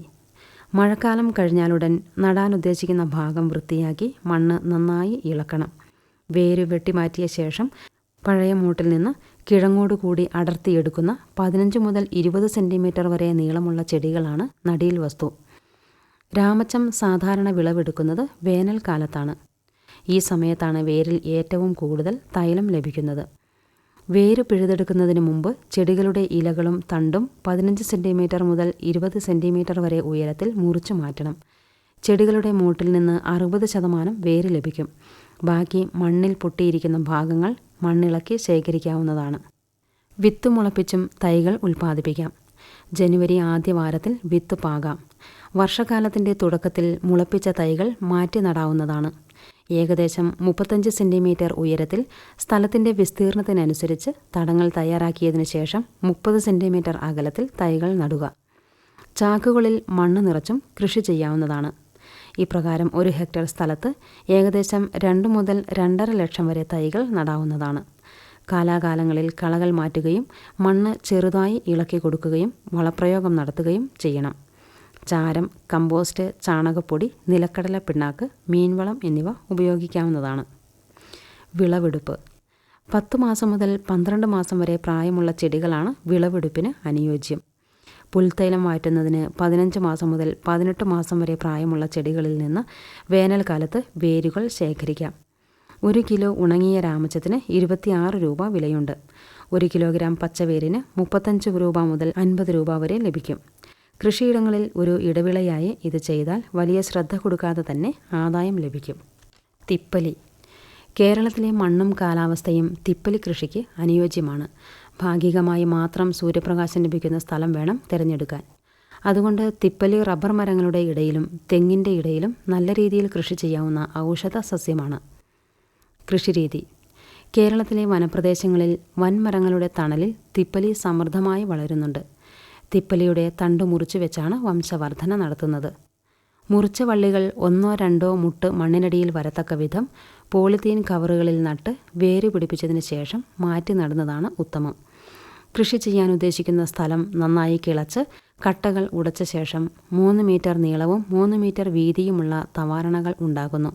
മഴക്കാലം കഴിഞ്ഞാലുടൻ നടാൻ ഉദ്ദേശിക്കുന്ന ഭാഗം വൃത്തിയാക്കി മണ്ണ് നന്നായി ഇളക്കണം. വേര് വെട്ടിമാറ്റിയ ശേഷം പഴയ മൂട്ടിൽ നിന്ന് കിഴങ്ങോടുകൂടി അടർത്തിയെടുക്കുന്ന 15 മുതൽ 20 സെൻറ്റിമീറ്റർ വരെ നീളമുള്ള ചെടികളാണ് നടീൽ വസ്തു. രാമച്ചം സാധാരണ വിളവെടുക്കുന്നത് വേനൽക്കാലത്താണ്. ഈ സമയത്താണ് വേരിൽ ഏറ്റവും കൂടുതൽ തൈലം ലഭിക്കുന്നത്. വേര് പിഴുതെടുക്കുന്നതിന് മുമ്പ് ചെടികളുടെ ഇലകളും തണ്ടും 15 സെൻറ്റിമീറ്റർ മുതൽ 20 സെൻറ്റിമീറ്റർ വരെ ഉയരത്തിൽ മുറിച്ചു മാറ്റണം. ചെടികളുടെ മൂട്ടിൽ നിന്ന് 60% വേര് ലഭിക്കും. ബാക്കി മണ്ണിൽ പൊട്ടിയിരിക്കുന്ന ഭാഗങ്ങൾ മണ്ണിളക്കി ശേഖരിക്കാവുന്നതാണ്. വിത്ത് മുളപ്പിച്ചും തൈകൾ ഉൽപ്പാദിപ്പിക്കാം. ജനുവരി ആദ്യ വാരത്തിൽ വിത്ത് പാകാം. വർഷകാലത്തിൻ്റെ തുടക്കത്തിൽ മുളപ്പിച്ച തൈകൾ മാറ്റി നടാവുന്നതാണ്. ഏകദേശം 35 സെൻറ്റിമീറ്റർ ഉയരത്തിൽ സ്ഥലത്തിൻ്റെ വിസ്തീർണത്തിനനുസരിച്ച് തടങ്ങൾ തയ്യാറാക്കിയതിനു ശേഷം 30 സെൻറ്റിമീറ്റർ അകലത്തിൽ തൈകൾ നടുക. ചാക്കുകളിൽ മണ്ണ് നിറച്ചും കൃഷി ചെയ്യാവുന്നതാണ്. ഇപ്രകാരം 1 ഹെക്ടർ സ്ഥലത്ത് ഏകദേശം 2 മുതൽ 2.5 ലക്ഷം വരെ തൈകൾ നടാവുന്നതാണ്. കാലാകാലങ്ങളിൽ കളകൾ മാറ്റുകയും മണ്ണ് ചെറുതായി ഇളക്കി കൊടുക്കുകയും വളപ്രയോഗം നടത്തുകയും ചെയ്യണം. ചാരം, കമ്പോസ്റ്റ്, ചാണകപ്പൊടി, നിലക്കടല പിണ്ണാക്ക്, മീൻവളം എന്നിവ ഉപയോഗിക്കാവുന്നതാണ്. വിളവെടുപ്പ് 10 മാസം മുതൽ 12 മാസം വരെ പ്രായമുള്ള ചെടികളാണ് വിളവെടുപ്പിന് അനുയോജ്യം. പുൽത്തൈലം വാറ്റുന്നതിന് 15 മാസം മുതൽ 18 മാസം വരെ പ്രായമുള്ള ചെടികളിൽ നിന്ന് വേനൽക്കാലത്ത് വേരുകൾ ശേഖരിക്കാം. 1 കിലോ ഉണങ്ങിയ രാമച്ചത്തിന് 26 രൂപ വിലയുണ്ട്. 1 കിലോഗ്രാം പച്ചവേരിന് 35 രൂപ മുതൽ 50 രൂപ വരെ ലഭിക്കും. കൃഷിയിടങ്ങളിൽ ഒരു ഇടവിളയായി ഇത് ചെയ്താൽ വലിയ ശ്രദ്ധ കൊടുക്കാതെ തന്നെ ആദായം ലഭിക്കും. തിപ്പലി. കേരളത്തിലെ മണ്ണും കാലാവസ്ഥയും തിപ്പലി കൃഷിക്ക് അനുയോജ്യമാണ്. ഭാഗികമായി മാത്രം സൂര്യപ്രകാശം ലഭിക്കുന്ന സ്ഥലം വേണം തിരഞ്ഞെടുക്കാൻ. അതുകൊണ്ട് തിപ്പലി റബ്ബർ മരങ്ങളുടെ ഇടയിലും തെങ്ങിൻ്റെ ഇടയിലും നല്ല രീതിയിൽ കൃഷി ചെയ്യാവുന്ന ഔഷധ സസ്യമാണ്. കൃഷിരീതി. കേരളത്തിലെ വനപ്രദേശങ്ങളിൽ വൻമരങ്ങളുടെ തണലിൽ തിപ്പലി സമൃദ്ധമായി വളരുന്നുണ്ട്. തിപ്പലിയുടെ തണ്ട് മുറിച്ചു വെച്ചാണ് വംശവർധന നടത്തുന്നത്. മുറിച്ച വള്ളികൾ 1-2 മുട്ട് മണ്ണിനടിയിൽ വരത്തക്ക വിധം പോളിത്തീൻ കവറുകളിൽ നട്ട് വേര് പിടിപ്പിച്ചതിന് ശേഷം മാറ്റി നടുന്നതാണ് ഉത്തമം. കൃഷി ചെയ്യാൻ ഉദ്ദേശിക്കുന്ന സ്ഥലം നന്നായി കിളച്ച് കട്ടകൾ ഉടച്ച ശേഷം 3 മീറ്റർ നീളവും 3 മീറ്റർ വീതിയുമുള്ള തവാരണകൾ ഉണ്ടാക്കുന്നു.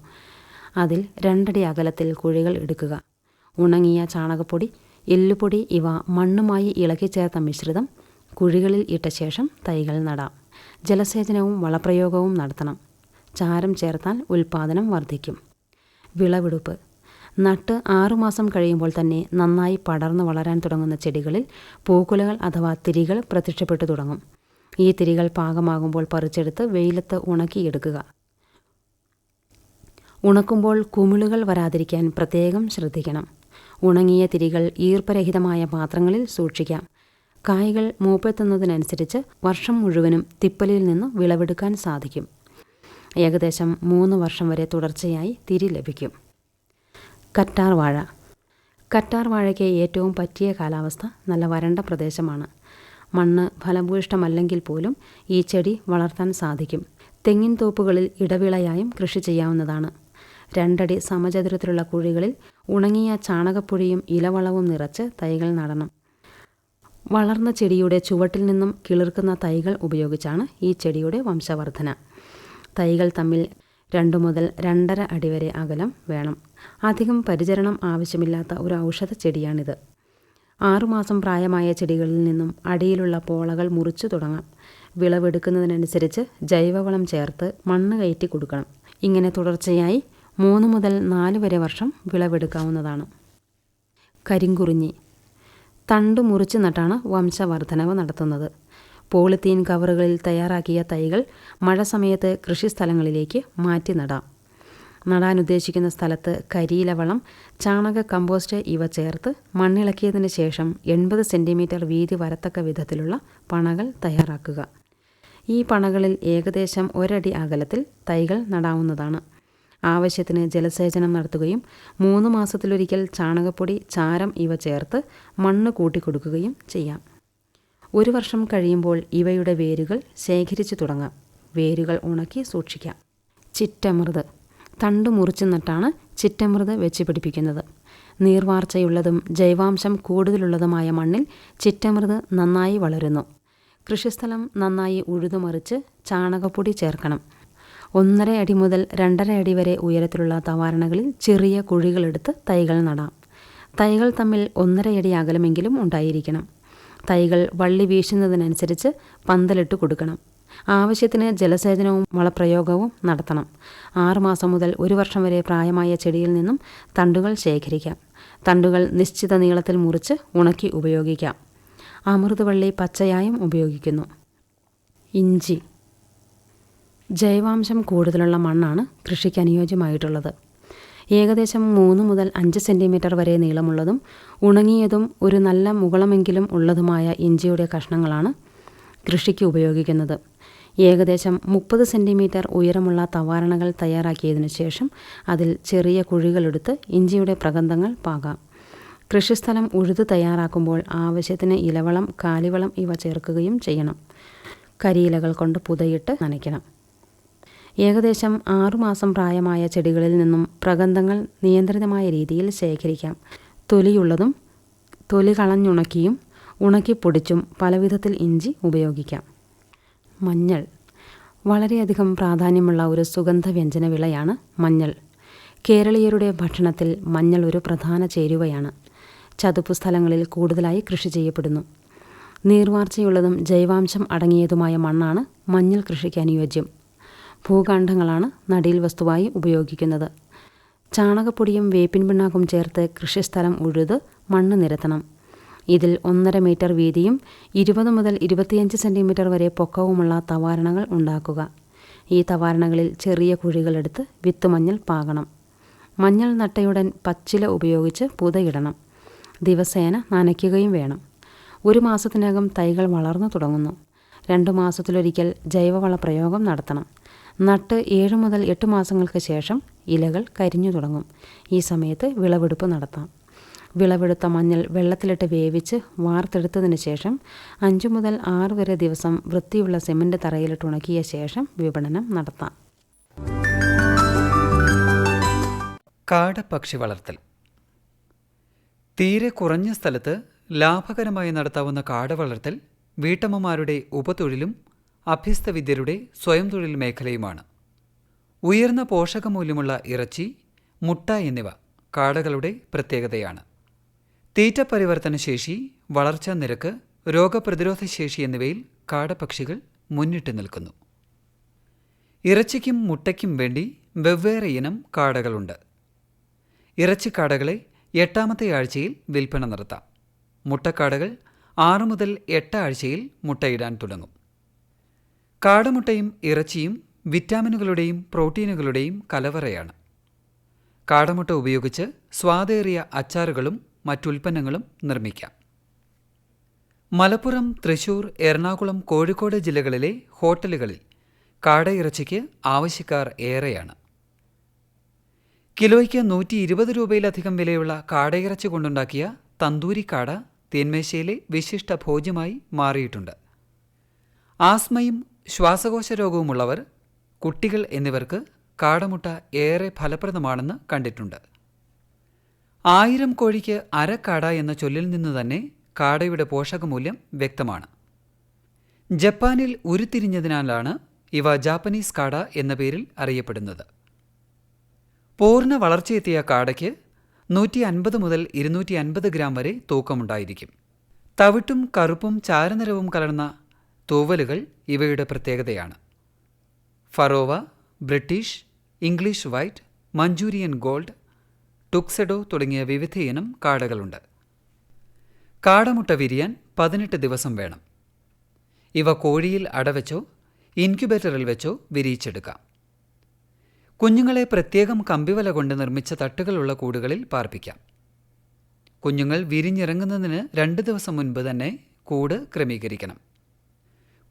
അതിൽ 2 അടി അകലത്തിൽ കുഴികൾ എടുക്കുക. ഉണങ്ങിയ ചാണകപ്പൊടി, എല്ലുപൊടി ഇവ മണ്ണുമായി ഇളക്കിച്ചേർത്ത മിശ്രിതം കുഴികളിൽ ഇട്ട ശേഷം തൈകൾ നടാം. ജലസേചനവും വളപ്രയോഗവും നടത്തണം. ചാരം ചേർത്താൽ ഉൽപ്പാദനം വർദ്ധിക്കും. വിളവെടുപ്പ്. നട്ട് 6 മാസം കഴിയുമ്പോൾ തന്നെ നന്നായി പടർന്നു വളരാൻ തുടങ്ങുന്ന ചെടികളിൽ പൂക്കുലകൾ അഥവാ തിരികൾ പ്രത്യക്ഷപ്പെട്ടു തുടങ്ങും. ഈ തിരികൾ പാകമാകുമ്പോൾ പറിച്ചെടുത്ത് വെയിലത്ത് ഉണക്കിയെടുക്കുക. ഉണക്കുമ്പോൾ കുമിളുകൾ വരാതിരിക്കാൻ പ്രത്യേകം ശ്രദ്ധിക്കണം. ഉണങ്ങിയ തിരികൾ ഈർപ്പരഹിതമായ പാത്രങ്ങളിൽ സൂക്ഷിക്കാം. കായ്കൾ മൂപ്പെത്തുന്നതിനനുസരിച്ച് വർഷം മുഴുവനും തിപ്പലിയിൽ നിന്ന് വിളവെടുക്കാൻ സാധിക്കും. ഏകദേശം 3 വർഷം വരെ തുടർച്ചയായി തിരി ലഭിക്കും. കറ്റാർ വാഴ. കറ്റാർ വാഴയ്ക്ക് ഏറ്റവും പറ്റിയ കാലാവസ്ഥ നല്ല വരണ്ട പ്രദേശമാണ്. മണ്ണ് ഫലഭൂയിഷ്ടമല്ലെങ്കിൽ പോലും ഈ ചെടി വളർത്താൻ സാധിക്കും. തെങ്ങിൻ തോപ്പുകളിൽ ഇടവിളയായും കൃഷി ചെയ്യാവുന്നതാണ്. 2 അടി സമചതുരത്തിലുള്ള കുഴികളിൽ ഉണങ്ങിയ ചാണകപ്പൊടിയും ഇലവളവും നിറച്ച് തൈകൾ നടണം. വളർന്ന ചെടിയുടെ ചുവട്ടിൽ നിന്നും കിളിർക്കുന്ന തൈകൾ ഉപയോഗിച്ചാണ് ഈ ചെടിയുടെ വംശവർധന. തൈകൾ തമ്മിൽ 2 മുതൽ 2.5 അടി വരെ അകലം വേണം. അധികം പരിചരണം ആവശ്യമില്ലാത്ത ഒരു ഔഷധ ചെടിയാണിത്. 6 മാസം പ്രായമായ ചെടികളിൽ നിന്നും അടിയിലുള്ള പോളകൾ മുറിച്ചു തുടങ്ങാം. വിളവെടുക്കുന്നതിനനുസരിച്ച് ജൈവവളം ചേർത്ത് മണ്ണ് കയറ്റി കൊടുക്കണം. ഇങ്ങനെ തുടർച്ചയായി 3 മുതൽ 4 വരെ വർഷം വിളവെടുക്കാവുന്നതാണ്. കരിങ്കുറിഞ്ഞി. തണ്ട് മുറിച്ച് നട്ടാണ് വംശവർധനവ് നടത്തുന്നത്. പോളിത്തീൻ കവറുകളിൽ തയ്യാറാക്കിയ തൈകൾ മഴ സമയത്ത് കൃഷിസ്ഥലങ്ങളിലേക്ക് മാറ്റി നടാം. നടാൻ ഉദ്ദേശിക്കുന്ന സ്ഥലത്ത് കരിയിലവളം, ചാണക കമ്പോസ്റ്റ് ഇവ ചേർത്ത് മണ്ണിളക്കിയതിന് ശേഷം 80 സെൻറ്റിമീറ്റർ വീതി വരത്തക്ക വിധത്തിലുള്ള പണകൾ തയ്യാറാക്കുക. ഈ പണകളിൽ ഏകദേശം 1 അടി അകലത്തിൽ തൈകൾ നടാവുന്നതാണ്. ആവശ്യത്തിന് ജലസേചനം നടത്തുകയും 3 മാസത്തിലൊരിക്കൽ ചാണകപ്പൊടി, ചാരം ഇവ ചേർത്ത് മണ്ണ് കൂട്ടിക്കൊടുക്കുകയും ചെയ്യാം. 1 വർഷം കഴിയുമ്പോൾ ഇവയുടെ വേരുകൾ ശേഖരിച്ചു തുടങ്ങാം. വേരുകൾ ഉണക്കി സൂക്ഷിക്കാം. ചിറ്റമൃത്. തണ്ട് മുറിച്ച് നട്ടാണ് ചിറ്റമൃത് വെച്ച് പിടിപ്പിക്കുന്നത്. നീർവാർച്ചയുള്ളതും ജൈവാംശം കൂടുതലുള്ളതുമായ മണ്ണിൽ ചിറ്റമൃത് നന്നായി വളരുന്നു. കൃഷിസ്ഥലം നന്നായി ഉഴുതുമറിച്ച് ചാണകപ്പൊടി ചേർക്കണം. 1.5 അടി മുതൽ 2.5 അടി വരെ ഉയരത്തിലുള്ള തവാരണകളിൽ ചെറിയ കുഴികളെടുത്ത് തൈകൾ നടാം. തൈകൾ തമ്മിൽ 1.5 അടി അകലമെങ്കിലും ഉണ്ടായിരിക്കണം. തൈകൾ വള്ളി വീശുന്നതിനനുസരിച്ച് പന്തലിട്ട് കൊടുക്കണം. ആവശ്യത്തിന് ജലസേചനവും വളപ്രയോഗവും നടത്തണം. 6 മാസം മുതൽ 1 വർഷം വരെ പ്രായമായ ചെടിയിൽ നിന്നും തണ്ടുകൾ ശേഖരിക്കാം. തണ്ടുകൾ നിശ്ചിത നീളത്തിൽ മുറിച്ച് ഉണക്കി ഉപയോഗിക്കാം. അമൃതവള്ളി പച്ചയായും ഉപയോഗിക്കുന്നു. ഇഞ്ചി. ജൈവാംശം കൂടുതലുള്ള മണ്ണാണ് കൃഷിക്ക് അനുയോജ്യമായിട്ടുള്ളത്. ഏകദേശം 3 മുതൽ 5 സെൻറ്റിമീറ്റർ വരെ നീളമുള്ളതും ഉണങ്ങിയതും ഒരു നല്ല മുകളമെങ്കിലും ഉള്ളതുമായ ഇഞ്ചിയുടെ കഷ്ണങ്ങളാണ് കൃഷിക്ക് ഉപയോഗിക്കുന്നത്. ഏകദേശം 30 സെൻറ്റിമീറ്റർ ഉയരമുള്ള തവാരണകൾ തയ്യാറാക്കിയതിനു ശേഷം അതിൽ ചെറിയ കുഴികളെടുത്ത് ഇഞ്ചിയുടെ പ്രകന്ധങ്ങൾ പാകാം. കൃഷിസ്ഥലം ഉഴുത് തയ്യാറാക്കുമ്പോൾ ആവശ്യത്തിന് ഇലവളം, കാലിവളം ഇവ ചേർക്കുകയും ചെയ്യണം. കരിയിലകൾ കൊണ്ട് പുതയിട്ട് നനയ്ക്കണം. ഏകദേശം 6 മാസം പ്രായമായ ചെടികളിൽ നിന്നും പ്രകന്ധങ്ങൾ നിയന്ത്രിതമായ രീതിയിൽ ശേഖരിക്കാം. തൊലിയുള്ളതും തൊലി കളഞ്ഞുണക്കിയും ഉണക്കിപ്പൊടിച്ചും പലവിധത്തിൽ ഇഞ്ചി ഉപയോഗിക്കാം. മഞ്ഞൾ. വളരെയധികം പ്രാധാന്യമുള്ള ഒരു സുഗന്ധവ്യഞ്ജന വിളയാണ് മഞ്ഞൾ. കേരളീയരുടെ ഭക്ഷണത്തിൽ മഞ്ഞൾ ഒരു പ്രധാന ചേരുവയാണ്. ചതുപ്പ് സ്ഥലങ്ങളിൽ കൂടുതലായി കൃഷി ചെയ്യപ്പെടുന്നു. നീർവാർച്ചയുള്ളതും ജൈവാംശം അടങ്ങിയതുമായ മണ്ണാണ് മഞ്ഞൾ കൃഷിക്ക് അനുയോജ്യം. ഭൂഖണ്ഡങ്ങളാണ് നടീൽ വസ്തുവായി ഉപയോഗിക്കുന്നത്. ചാണകപ്പൊടിയും വേപ്പിൻ പിണ്ണാക്കും ചേർത്ത് കൃഷിസ്ഥലം ഉഴുത് മണ്ണ് നിരത്തണം. ഇതിൽ 1.5 മീറ്റർ വീതിയും 20 മുതൽ 25 സെൻറ്റിമീറ്റർ വരെ പൊക്കവുമുള്ള തവാരണകൾ ഉണ്ടാക്കുക. ഈ തവാരണകളിൽ ചെറിയ കുഴികളെടുത്ത് വിത്ത് മഞ്ഞൾ പാകണം. മഞ്ഞൾ നട്ടയുടൻ പച്ചില ഉപയോഗിച്ച് പുതയിടണം. ദിവസേന നനയ്ക്കുകയും വേണം. 1 മാസത്തിനകം തൈകൾ വളർന്നു തുടങ്ങുന്നു. 2 മാസത്തിലൊരിക്കൽ ജൈവവള പ്രയോഗം നടത്തണം. നട്ട് 7 മുതൽ 8 മാസങ്ങൾക്ക് ശേഷം ഇലകൾ കരിഞ്ഞു തുടങ്ങും. ഈ സമയത്ത് വിളവെടുപ്പ് നടത്താം. വിളവെടുത്ത മഞ്ഞൾ വെള്ളത്തിലിട്ട് വേവിച്ച് വാർത്തെടുത്തതിന് ശേഷം 5 മുതൽ 6 വരെ ദിവസം വൃത്തിയുള്ള സിമൻറ്റ് തറയിലിട്ട് ഉണക്കിയ ശേഷം വിപണനം നടത്താം. കാടപ്പക്ഷി വളർത്തൽ. തീരെ കുറഞ്ഞ സ്ഥലത്ത് ലാഭകരമായി നടത്താവുന്ന കാട വളർത്തൽ വീട്ടമ്മമാരുടെ ഉപതൊഴിലും അഭ്യസ്തവിദ്യരുടെ സ്വയം തൊഴിൽ മേഖലയുമാണ്. ഉയർന്ന പോഷകമൂല്യമുള്ള ഇറച്ചി, മുട്ട എന്നിവ കാടകളുടെ പ്രത്യേകതയാണ്. തീറ്റ പരിവർത്തന ശേഷി, വളർച്ചാ നിരക്ക്, രോഗപ്രതിരോധ ശേഷി എന്നിവയിൽ കാടപ്പക്ഷികൾ മുന്നിട്ട് നിൽക്കുന്നു. ഇറച്ചിക്കും മുട്ടയ്ക്കും വേണ്ടി വെവ്വേറെ ഇനം കാടകളുണ്ട്. ഇറച്ചിക്കാടകളെ 8ാമത്തെ ആഴ്ചയിൽ വിൽപ്പന നടത്താം. മുട്ടക്കാടകൾ 6 മുതൽ 8 ആഴ്ചയിൽ മുട്ടയിടാൻ തുടങ്ങും. കാടമുട്ടയും ഇറച്ചിയും വിറ്റാമിനുകളുടെയും പ്രോട്ടീനുകളുടെയും കലവറയാണ്. കാടമുട്ട ഉപയോഗിച്ച് സ്വാദേറിയ അച്ചാറുകളും മറ്റുൽപ്പന്നങ്ങളും നിർമ്മിക്കാം. മലപ്പുറം, തൃശൂർ, എറണാകുളം, കോഴിക്കോട് ജില്ലകളിലെ ഹോട്ടലുകളിൽ കാടയിറച്ചിക്ക് ആവശ്യക്കാർ ഏറെയാണ്. കിലോയ്ക്ക് 120 രൂപയിലധികം വിലയുള്ള കാടയിറച്ചി കൊണ്ടുണ്ടാക്കിയ തന്തൂരി കാട തേന്മേശയിലെ വിശിഷ്ട ഭോജ്യമായി മാറിയിട്ടുണ്ട്. ആസ്മയും ശ്വാസകോശ രോഗവുമുള്ളവർ, കുട്ടികൾ എന്നിവർക്ക് കാടമുട്ട ഏറെ ഫലപ്രദമാണെന്ന് കണ്ടിട്ടുണ്ട്. 1000 കോഴിക്ക് അരക്കാട എന്ന ചൊല്ലിൽ നിന്ന് തന്നെ കാടയുടെ പോഷകമൂല്യം വ്യക്തമാണ്. ജപ്പാനിൽ ഉരുത്തിരിഞ്ഞതിനാലാണ് ഇവ ജാപ്പനീസ് കാട എന്ന പേരിൽ അറിയപ്പെടുന്നത്. പൂർണ്ണ വളർച്ചയെത്തിയ കാടയ്ക്ക് 150 മുതൽ 250 ഗ്രാം വരെ തൂക്കമുണ്ടായിരിക്കും. തവിട്ടും കറുപ്പും ചാരനിറവും കലർന്ന തൂവലുകൾ ഇവയുടെ പ്രത്യേകതയാണ്. Pharaoh, British, English white, Manchurian gold, tuxedo തുടങ്ങിയ വിവിധയിനം കാടകളുണ്ട്. കാടമുട്ട വിരിയാൻ 18 ദിവസം വേണം. ഇവ കോഴിയിൽ അടവെച്ചോ ഇൻക്യുബേറ്ററിൽ വെച്ചോ വിരിയിച്ചെടുക്കാം. കുഞ്ഞുങ്ങളെ പ്രത്യേകം കമ്പിവല കൊണ്ട് നിർമ്മിച്ച തട്ടുകളുള്ള കൂടുകളിൽ പാർപ്പിക്കാം. കുഞ്ഞുങ്ങൾ വിരിഞ്ഞിറങ്ങുന്നതിന് 2 ദിവസം മുൻപ് തന്നെ കൂട് ക്രമീകരിക്കണം.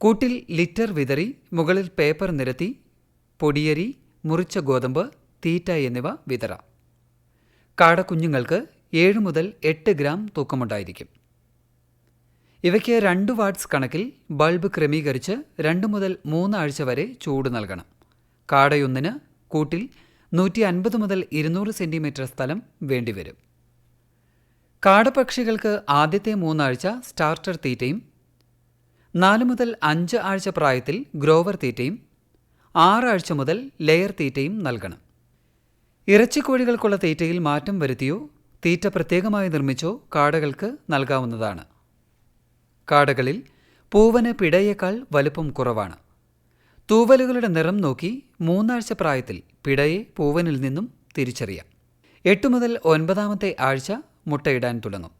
കൂട്ടിൽ ലിറ്റർ വിതറി മുകളിൽ പേപ്പർ നിരത്തി പൊടിയരി, മുറിച്ച ഗോതമ്പ്, തീറ്റ എന്നിവ വിതറാം. കാടക്കുഞ്ഞുങ്ങൾക്ക് 7 മുതൽ 8 ഗ്രാം തൂക്കമുണ്ടായിരിക്കും. ഇവയ്ക്ക് 2 വാട്ട്സ് കണക്കിൽ ബൾബ് ക്രമീകരിച്ച് 2 മുതൽ 3 ആഴ്ച വരെ ചൂട് നൽകണം. കാടയൊന്നിന് കൂട്ടിൽ 150 മുതൽ 200 സെൻറ്റിമീറ്റർ സ്ഥലം വേണ്ടിവരും. കാടപ്പക്ഷികൾക്ക് ആദ്യത്തെ 3 ആഴ്ച സ്റ്റാർട്ടർ തീറ്റയും 4 മുതൽ 5 ആഴ്ച പ്രായത്തിൽ ഗ്രോവർ തീറ്റയും 6 ആഴ്ച മുതൽ ലെയർ തീറ്റയും നൽകണം. ഇറച്ചിക്കോഴികൾക്കുള്ള തീറ്റയിൽ മാറ്റം വരുത്തിയോ തീറ്റ പ്രത്യേകമായി നിർമ്മിച്ചോ കാടകൾക്ക് നൽകാവുന്നതാണ്. കാടകളിൽ പൂവന് പിടയേക്കാൾ വലുപ്പം കുറവാണ്. തൂവലുകളുടെ നിറം നോക്കി 3 ആഴ്ച പ്രായത്തിൽ പിടയെ പൂവനിൽ നിന്നും തിരിച്ചറിയാം. 8 മുതൽ 9-ാമത്തെ ആഴ്ച മുട്ടയിടാൻ തുടങ്ങും.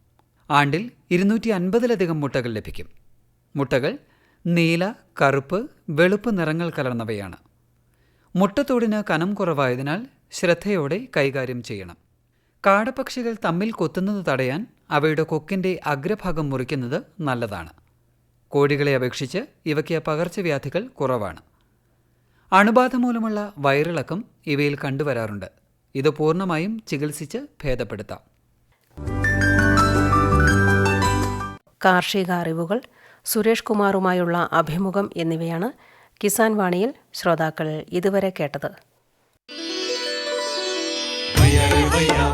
ആണ്ടിൽ 250-ലധികം മുട്ടകൾ ലഭിക്കും. മുട്ടകൾ നീല, കറുപ്പ്, വെളുപ്പ് നിറങ്ങൾ കലർന്നവയാണ്. മുട്ടത്തോടിന് കനം കുറവായതിനാൽ ശ്രദ്ധയോടെ കൈകാര്യം ചെയ്യണം. കാടപ്പക്ഷികൾ തമ്മിൽ കൊത്തുന്നത് തടയാൻ അവയുടെ കൊക്കിൻ്റെ അഗ്രഭാഗം മുറിക്കുന്നത് നല്ലതാണ്. കോഴികളെ അപേക്ഷിച്ച് ഇവയ്ക്ക് പകർച്ചവ്യാധികൾ കുറവാണ്. അണുബാധ മൂലമുള്ള വയറിളക്കം ഇവയിൽ കണ്ടുവരാറുണ്ട്. ഇത് പൂർണ്ണമായും ചികിത്സിച്ച് ഭേദപ്പെടുത്താം. കാർഷിക അറിവുകൾ, സുരേഷ് കുമാറുമായുള്ള അഭിമുഖം എന്നിവയാണ് കിസാൻ വാണിയിൽ ശ്രോതാക്കൾ ഇതുവരെ കേട്ടത്. ഭയ്യാ